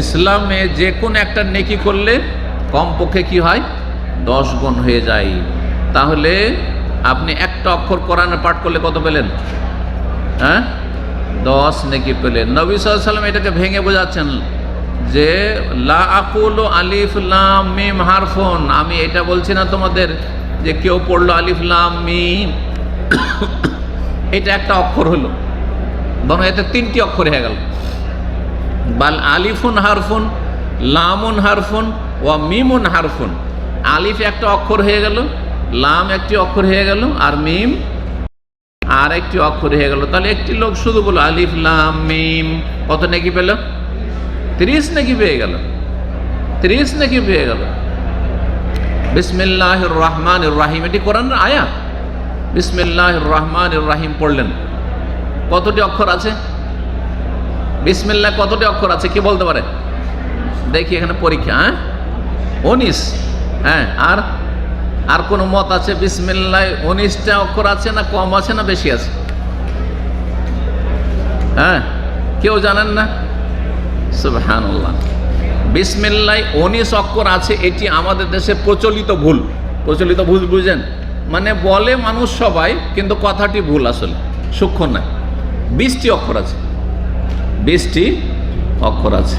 ইসলামে যে কোনো একটা নেকি করলে কমপক্ষে কি হয়? 10 গুণ হয়ে যায়। তাহলে আপনি একটা অক্ষর কোরআনে পাঠ করলে কত পেলেন? হ্যাঁ, 10 নেকি পেলেন। নবী সাল্লাল্লাহু আলাইহি ওয়াসাল্লাম এটাকে ভেঙে বোঝাচ্ছেন যে লা আকুলু আলিফ লাম মিম হারফুন, আমি এটা বলছি না তোমাদের যে কেউ পড়লো আলিফ লাম মিম, এটা একটা অক্ষর হলো, বরং এতে 3টি অক্ষর হয়ে গেল। বাল আলিফুন হারফুন, লামুন হারফুন, ওয়া মিমুন হারফুন। আলিফ একটা অক্ষর হয়ে গেল, লাম একটি অক্ষর হয়ে গেল, আর মিম আর একটি অক্ষর হয়ে গেল। তাহলে একটি লোক শুধু বলল আলিফ লাম মিম, কত নেকি পেল? 30 নেকি পেয়ে গেল, 30 নেকি পেয়ে গেল। বিসমিল্লাহির রহমানির রহিম, এটি কোরআনের আয়াত। বিসমিল্লাহির রহমানির রহিম পড়লেন, কতটি অক্ষর আছে? বিসমিল্লাহ কতটি অক্ষর আছে, কি বলতে পারে? দেখি এখানে পরীক্ষা। 19। হ্যাঁ, আর কোন মত আছে? বিসমিল্লাহ 19টা অক্ষর আছে না কম আছে না বেশি আছে? হ্যাঁ, কেউ জানেন না? সুবহানাল্লাহ। বিসমিল্লাহ 19 অক্ষর আছে, এটি আমাদের দেশে প্রচলিত ভুল। প্রচলিত ভুল বুঝেন, মানে বলে মানুষ সবাই, কিন্তু কথাটি ভুল, আসলে সূক্ষ্ম না। 20টি অক্ষর আছে, 20টি অক্ষর আছে,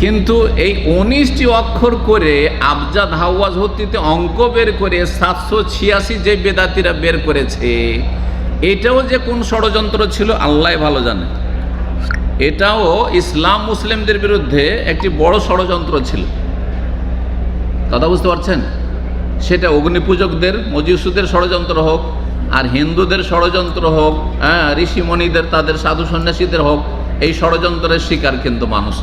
কিন্তু এই 19টি অক্ষর করে আবজাদ হাওয়াজ হতিতে অঙ্ক বের করে 786 যে বেদাতিরা বের করেছে, এটাও যে কোন ষড়যন্ত্র ছিল আল্লাহ ভালো জানে। এটাও ইসলাম মুসলিমদের বিরুদ্ধে একটি বড় ষড়যন্ত্র ছিল, কথা বুঝতে পারছেন? সেটা অগ্নিপূজকদের মজুসুদের ষড়যন্ত্র হোক, আর হিন্দুদের ষড়যন্ত্র হোক, ঋষিমণিদের, তাদের সাধু সন্ন্যাসীদের হোক, এই ষড়যন্ত্রের শিকার কিন্তু মানুষ।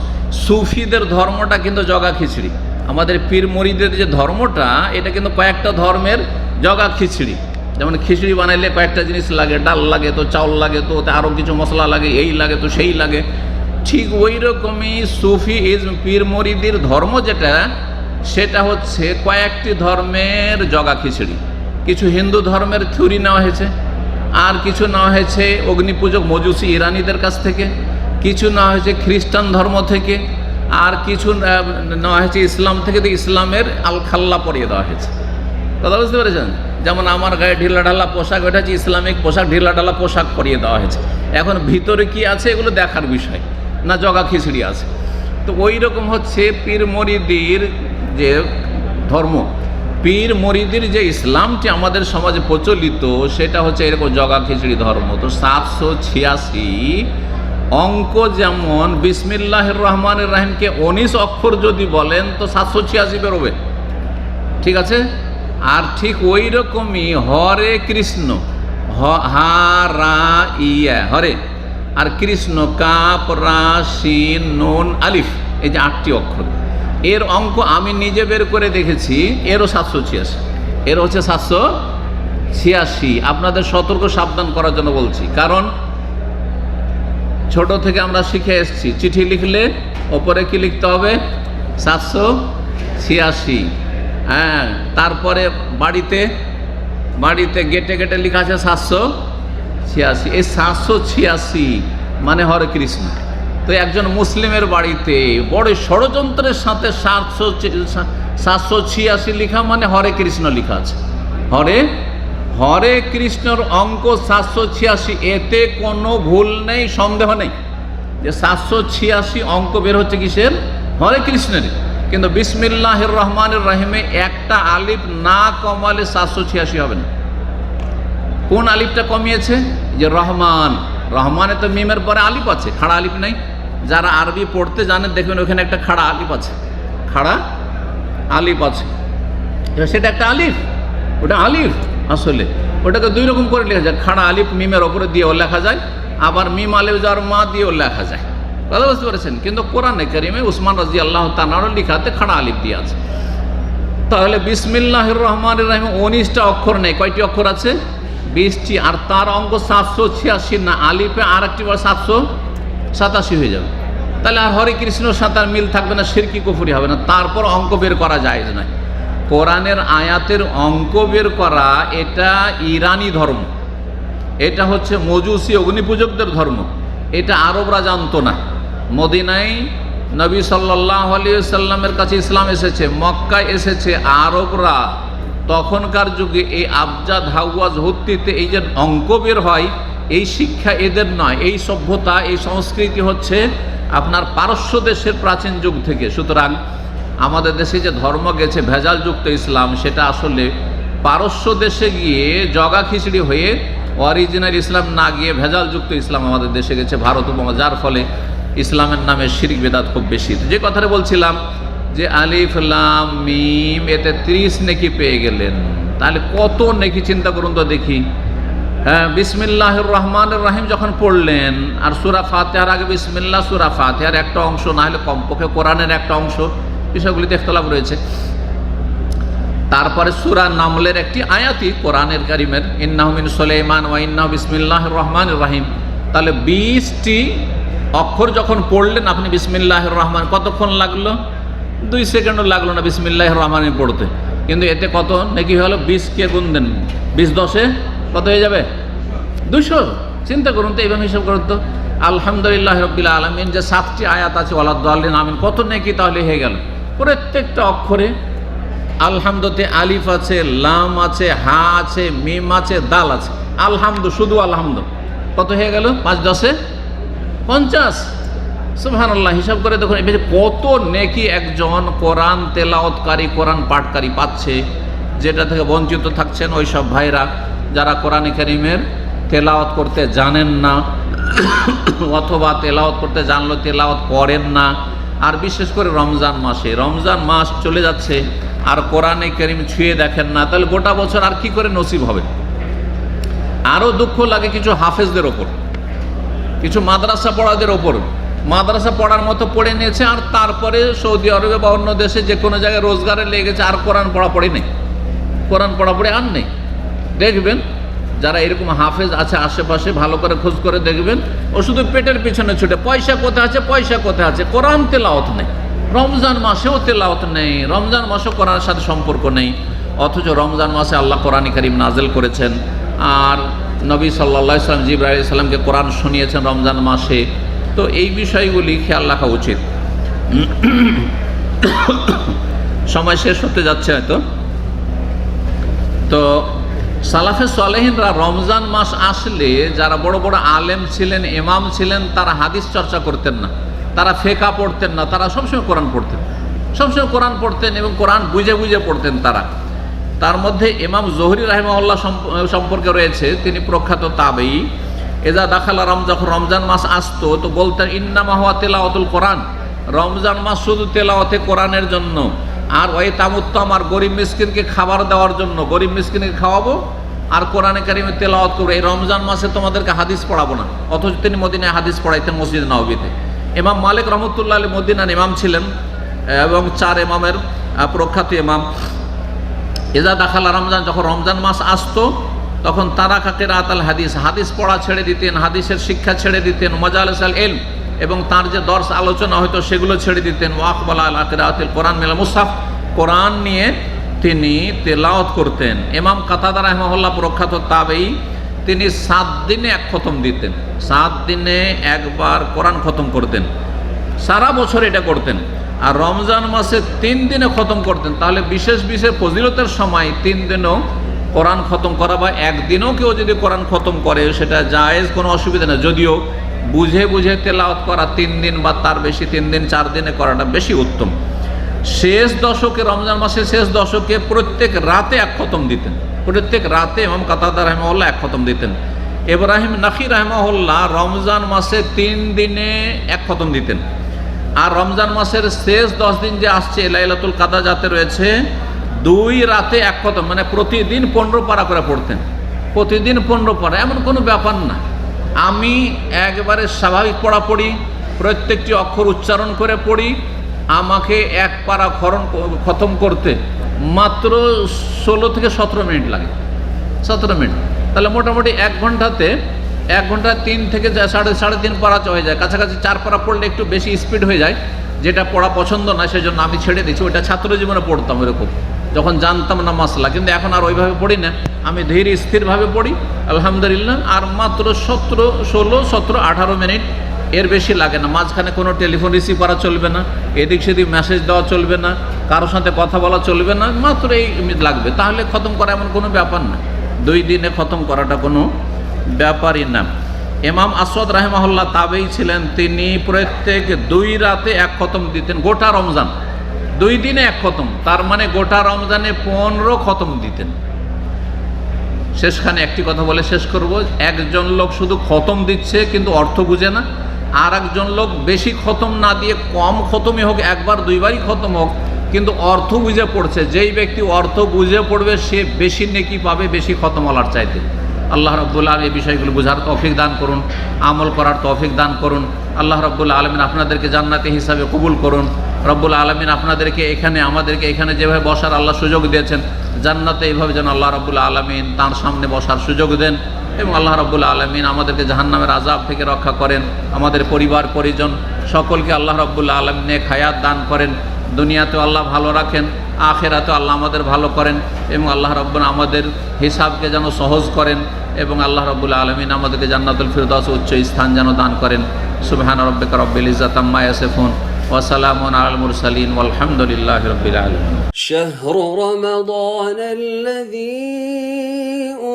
সুফিদের ধর্মটা কিন্তু জগা খিচড়ি। আমাদের পীর মরিদের যে ধর্মটা, এটা কিন্তু কয়েকটা ধর্মের জগা খিচড়ি। যেমন খিচড়ি বানাইলে কয়েকটা জিনিস লাগে, ডাল লাগে, তো চাউল লাগে, তো আরও কিছু মশলা লাগে, এই লাগে তো সেই লাগে। ঠিক ওই রকমই সুফি পীর মরিদির ধর্ম যেটা, সেটা হচ্ছে কয়েকটি ধর্মের জগা খিচড়ি। কিছু হিন্দু ধর্মের থিওরি নেওয়া হয়েছে, আর কিছু নেওয়া হয়েছে অগ্নিপূজক মজুসি ইরানিদের কাছ থেকে, কিছু নেওয়া হয়েছে খ্রিস্টান ধর্ম থেকে, আর কিছু নেওয়া হয়েছে ইসলাম থেকে। তো ইসলামের আলখাল্লা পরিয়ে দেওয়া হয়েছে, কথা বুঝতে পেরেছেন? যেমন আমার গায়ে ঢিলাঢালা পোশাক, ওটা হচ্ছে ইসলামিক পোশাক, ঢিলাঢালা পোশাক পরিয়ে দেওয়া হয়েছে। এখন ভিতরে কি আছে এগুলো দেখার বিষয় না, জগা খিচড়ি আছে। তো ওই রকম হচ্ছে পীর মরিদির যে ধর্ম, পীর মরিদির যে ইসলামটি আমাদের সমাজে প্রচলিত, সেটা হচ্ছে এরকম জগা খিচড়ি ধর্ম। তো 786 অঙ্ক, যেমন বিসমিল্লাহির রহমানির রহিমকে 19 অক্ষর যদি বলেন তো 786 বেরোবে, ঠিক আছে? আর ঠিক ওই রকমই হরে কৃষ্ণ, হা রা ইয়া হরে, আর কৃষ্ণ কাপ রা শিন নুন আলিফ, এই যে 8টি অক্ষর, এর অঙ্ক আমি নিজে বের করে দেখেছি, এরও 786, এর হচ্ছে 786। আপনাদের সতর্ক সাবধান করার জন্য বলছি, কারণ ছোট থেকে আমরা শিখে এসেছি, চিঠি লিখলে ওপরে কি লিখতে হবে? 786। হ্যাঁ, তারপরে বাড়িতে গেটে গেটে লেখা আছে 786। এই 786 মানে হরে কৃষ্ণ। তো একজন মুসলিমের বাড়িতে বড় ষড়যন্ত্রের সাথে 786 লেখা মানে হরে কৃষ্ণ লেখা আছে। হরে কৃষ্ণর অঙ্ক 786, এতে কোনো ভুল নেই, সন্দেহ নেই যে 786 অঙ্ক বের হচ্ছে কিসের? হরে কৃষ্ণের। কিন্তু বিসমিল্লাহির রহমানির রহিমে একটা আলিফ না কমালে 786 হবে না। কোন আলিফটা কমিয়েছে? যে রহমান, রহমানে তো মিমের পরে আলিফ আছে, খাড়া আলিফ নাই। যারা আরবি পড়তে জানেন দেখবেন ওখানে একটা খাড়া আলিফ আছে, খাড়া আলিফ আছে। এবার সেটা একটা আলিফ, ওটা আলিফ আসলে, ওটাকে দুই রকম করে লেখা যায়। খাড়া আলিফ মিমের ওপরে দিয়েও লেখা যায়, আবার মিম আলিফ যার মা দিয়েও লেখা যায়, কথা বুঝতে পেরেছেন? কিন্তু কোরআনে কারিমে উসমান রাদিয়াল্লাহু তাআলার লিখাতে খাড়া আলিফ দিয়ে আছে। তাহলে বিসমিল্লাহির রহমানির রহিম 19টা অক্ষর নেই, কয়টি অক্ষর আছে? 20টি। আর তার অঙ্ক 786 না, আলিফে আর একটি বার 787 হয়ে যাবে। তাহলে আর হরে কৃষ্ণর সাথে আর মিল থাকবে না, শিরকি কুফরি হবে না। তারপর অঙ্ক বের করা যায় না। কোরআনের আয়াতের অঙ্ক বের করা এটা ইরানি ধর্ম, এটা হচ্ছে মজুসি অগ্নিপূজকদের ধর্ম। এটা আরবরা জানতো না। মদিনায় নবী সাল্লাল্লাহু আলাইহি সাল্লামের কাছে ইসলাম এসেছে, মক্কায় এসেছে আরবরা। তখনকার যুগে এই আবজাদ হাওয়াজ হত্তিতে এই যে অঙ্ক বের হয়, এই শিক্ষা এদের নয়। এই সভ্যতা, এই সংস্কৃতি হচ্ছে আপনার পারস্য দেশের প্রাচীন যুগ থেকে। সুতরাং আমাদের দেশে যে ধর্ম গেছে ভেজালযুক্ত ইসলাম, সেটা আসলে পারস্য দেশে গিয়ে জগা খিচড়ি হয়ে অরিজিনাল ইসলাম না গিয়ে ভেজালযুক্ত ইসলাম আমাদের দেশে গেছে, ভারত উপমা, যার ফলে ইসলামের নামে শিরক বিদআত খুব বেশি। যে কথাটা বলছিলাম যে আলিফ লাম মিম, এতে 30 নেকি পেয়ে গেলেন, তাহলে কত নেকি চিন্তা করুন তো দেখি। হ্যাঁ, বিসমিল্লাহির রহমানির রহিম যখন পড়লেন, আর সূরা ফাতিহার আগে বিসমিল্লাহ, সূরা ফাতিহার একটা অংশ না হলে কমপক্ষে কোরআনের একটা অংশ, বিষয়গুলিতে ইখতিলাফ রয়েছে। তারপরে সূরা নামলের একটি আয়াতই কোরআনের কারিমের, ইন্নাহু মিন সুলাইমান ওয়া ইন্নাহু বিসমিল্লাহির রহমানির রহিম। তাহলে 20টি অক্ষর যখন পড়লেন আপনি বিসমিল্লাহির রহমান, কতক্ষণ লাগলো? 2 সেকেন্ডও লাগলো না বিসমিল্লাহির রহমান পড়তে, কিন্তু এতে কত নেকি হলো? 20 কে গুণ দেন, 20 10-এ কত হয়ে যাবে? 200। চিন্তা করুন তো, এইভাবে হিসাব করুন তো। আলহামদুলিল্লাহ রাব্বিল আলামিন যে 7টি আয়াত আছে, ওয়ালাদ-দাল্লিন আমিন, কত নেকি তাহলে হয়ে গেল? প্রত্যেকটা অক্ষরে আলহামদুতে আলিফ আছে, লাম আছে, হা আছে, মিম আছে, দাল আছে। আলহামদু, শুধু আলহামদু, কত হয়ে গেল? 5 10-এ 50। সুবহানাল্লাহ। হিসাব করে দেখুন কত নেকি একজন কোরআন তেলাওয়াতকারী, কোরআন পাঠকারী পাচ্ছে, যেটা থেকে বঞ্চিত থাকছেন ওই সব ভাইরা যারা কোরআনে কারীমের তেলাওয়াত করতে জানেন না, অথবা তেলাওয়াত করতে জানলেও তেলাওয়াত করেন না। আর বিশেষ করে রমজান মাস চলে যাচ্ছে আর কোরআনে কারীম ছুঁয়ে দেখেন না, তাহলে গোটা বছর আর কি করে নসিব হবে? আরও দুঃখ লাগে কিছু হাফেজদের ওপর, কিছু মাদ্রাসা পড়াদের ওপর। মাদ্রাসা পড়ার মতো পড়ে নিয়েছে, আর তারপরে সৌদি আরবে বা অন্য দেশে যে কোনো জায়গায় রোজগারে লেগেছে, আর কোরআন পড়াপড়ি নেই, কোরআন পড়াপড়ি আর নেই। দেখবেন যারা এরকম হাফেজ আছে আশেপাশে, ভালো করে খোঁজ করে দেখবেন, ও শুধু পেটের পিছনে ছুটে, পয়সা কোথায় আছে, পয়সা কোথায় আছে, কোরআন তেলাওয়াত নেই। রমজান মাসেও তেলাওয়াত নেই, রমজান মাসেও কোরআনের সাথে সম্পর্ক নেই। অথচ রমজান মাসে আল্লাহ কোরআন কারীম নাযিল করেছেন, আর নবী সাল্লাল্লাহু আলাইহি ওয়াসাল্লাম জিবরাইল আলাইহিস সালামকে কোরআন শুনিয়েছেন রমজান মাসে। তো এই বিষয়গুলি খেয়াল রাখা উচিত। সময় শেষ হতে যাচ্ছে হয়তো। তো সালাফে সালেহিনরা রমজান মাস আসলে যারা বড় বড় আলেম ছিলেন, ইমাম ছিলেন, তারা হাদিস চর্চা করতেন না, তারা ফেকা পড়তেন না, তারা সবসময় কোরআন পড়তেন, সবসময় কোরআন পড়তেন এবং কোরআন বুঝে বুঝে পড়তেন তারা। তার মধ্যে ইমাম জোহরি রাহিমাহুল্লাহ সম্পর্কে রয়েছে, তিনি প্রখ্যাত তাবেঈ। এজা দাখালা যখন রমজান মাস আসতো তো বলতেন ইন্নামা হুয়া তিলাওয়াতুল কোরআন, রমজান মাস শুধু তেলাওয়াতে কোরআনের জন্য, আর ওই তামুত্তম, আর গরিব মিসকিনকে খাবার দেওয়ার জন্য, গরিব মিসকিনকে খাওয়াবো আর কোরআনে কারিমে তেলাওয়াত করবো। এই রমজান মাসে তোমাদেরকে হাদিস পড়াবো না। অথচ তিনি মদিনায় হাদিস পড়াইতেন মসজিদ নববীতে। ইমাম মালিক রহমতুল্লাহ আলাইহি মদিনার ইমাম ছিলেন এবং 4 ইমামের প্রখ্যাত ইমাম। এজা দাখালা রমজান, যখন রমজান মাস আসতো তখন তারা কাকিরাত আল হাদিস, হাদিস পড়া ছেড়ে দিতেন, হাদিসের শিক্ষা ছেড়ে দিতেন, মাজালিস আল ইলম, এবং তার যে দর্স আলোচনা হয়তো সেগুলো ছেড়ে দিতেন। ওয়াকবালা আল কিরাআতিল কোরআন মিনাল মুসহাফ, কোরআন নিয়ে তিনি তেলাওয়াত করতেন। ইমাম কাতাদা রাহিমাহুল্লাহ প্রখ্যাত তাবেঈ, তিনি 7 দিনে 1 খতম দিতেন, 7 দিনে একবার কোরআন খতম করতেন, সারা বছর এটা করতেন। আর রমজান মাসে 3 দিনে খতম করতেন। তাহলে বিশেষ বিশেষ ফজিলতের সময় 3 দিনও কোরআন খতম করা, বা একদিনও কেউ যদি কোরআন খতম করে সেটা জায়েজ, কোনো অসুবিধা নেই। যদিও বুঝে বুঝে তেলাওয়াত করা 3 দিন বা তার বেশি, 3 দিন 4 দিনে করাটা বেশি উত্তম। শেষ দশকে, রমজান মাসের শেষ দশকে প্রত্যেক রাতে 1 খতম দিতেন, প্রত্যেক রাতে ইমাম কাতাদা রাহিমাহুল্লাহ 1 খতম দিতেন। ইব্রাহিম নাখী রাহিমাহুল্লাহ রমজান মাসে 3 দিনে 1 খতম দিতেন। আর রমজান মাসের শেষ 10 দিন যে আসছে, লাইলাতুল কাদর যাতে রয়েছে, 2 রাতে 1 খতম, মানে প্রতিদিন 15 পারা করে পড়তেন, প্রতিদিন 15 পারা, এমন কোনো ব্যাপার না। আমি একবারে স্বাভাবিক পড়া পড়ি, প্রত্যেকটি অক্ষর উচ্চারণ করে পড়ি, আমাকে 1 পারা খতম করতে মাত্র 16 থেকে 17 মিনিট লাগে, 17 মিনিট। তাহলে মোটামুটি 1 ঘন্টাতে 1 ঘন্টা 3 থেকে 3.5 পারা হয়ে যায়, কাছাকাছি 4 পারা পড়লে একটু বেশি স্পিড হয়ে যায়, যেটা পড়া পছন্দ না, সেই জন্য আমি ছেড়ে দিচ্ছি। ওইটা ছাত্র জীবনে পড়তাম এরকম, যখন জানতাম না মাসলা, কিন্তু এখন আর ওইভাবে পড়ি না, আমি ধীর স্থিরভাবে পড়ি আলহামদুলিল্লাহ। আর মাত্র 16, 17, 18 মিনিট, এর বেশি লাগে না। মাঝখানে কোনো টেলিফোন রিসিভ করা চলবে না, এদিক সেদিক মেসেজ দেওয়া চলবে না, কারোর সাথে কথা বলা চলবে না, মাত্র এই লাগবে। তাহলে খতম করা এমন কোনো ব্যাপার না, 2 দিনে খতম করাটা কোনো ব্যাপারই না। ইমাম আসওয়াদ রাহিমাহুল্লাহ তাবেঈ ছিলেন, তিনি প্রত্যেক 2 রাতে 1 খতম দিতেন, গোটা রমজান 2 দিনে 1 খতম, তার মানে গোটা রমজানে 15 খতম দিতেন। শেষখানে একটি কথা বলে শেষ করব, একজন লোক শুধু খতম দিচ্ছে কিন্তু অর্থ বুঝে না, আর একজন লোক বেশি খতম না দিয়ে কম খতমই হোক, 1 বার 2 বারই খতম হোক, কিন্তু অর্থ বুঝে পড়ছে। যেই ব্যক্তি অর্থ বুঝে পড়বে সে বেশি নেকি পাবে বেশি খতমওয়ালার চাইতে। আল্লাহ রাব্বুল আলামিন এই বিষয়গুলো বোঝার তৌফিক দান করুন, আমল করার তৌফিক দান করুন। আল্লাহ রাব্বুল আলামিন আপনাদেরকে জান্নাতি হিসাবে কবুল করুন। রব্বুল আলামিন আপনাদেরকে এখানে আমাদেরকে এখানে যেভাবে বসার আল্লাহ সুযোগ দিয়েছেন, জান্নাতে এইভাবে যেন আল্লাহ রব্বুল আলামিন তার সামনে বসার সুযোগ দেন এবং আল্লাহ রব্বুল আলামিন আমাদেরকে জাহান্নামের আযাব থেকে রক্ষা করেন। আমাদের পরিবার পরিজন সকলকে আল্লাহ রব্বুল আলামিন নেক হায়াত দান করেন, দুনিয়াতেও আল্লাহ ভালো রাখেন, আখিরাতেও আল্লাহ আমাদের ভালো করেন এবং আল্লাহ রব্বুল আমাদের হিসাবকে যেন সহজ করেন এবং আল্লাহ রব্বুল আলামিন আমাদেরকে জান্নাতুল ফিরদাউস উচ্চ স্থান যেন দান করেন। সুবহানা রাব্বিকা রাব্বিল ইজ্জাতি আম্মা ইয়াসিফুন ওয়া সালামুন আলাল মুরসালিন ওয়ালহামদুলিল্লাহি রাব্বিল আলামিন। শাহরু রমাদান আল্লাযী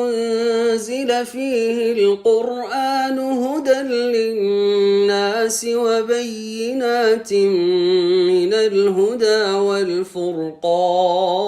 উনজিলা ফীহিল কুরআনু হুদাল লিন-নাসি ওয়া বায়্যিনাতিন মিনাল হুদা ওয়াল ফুরকান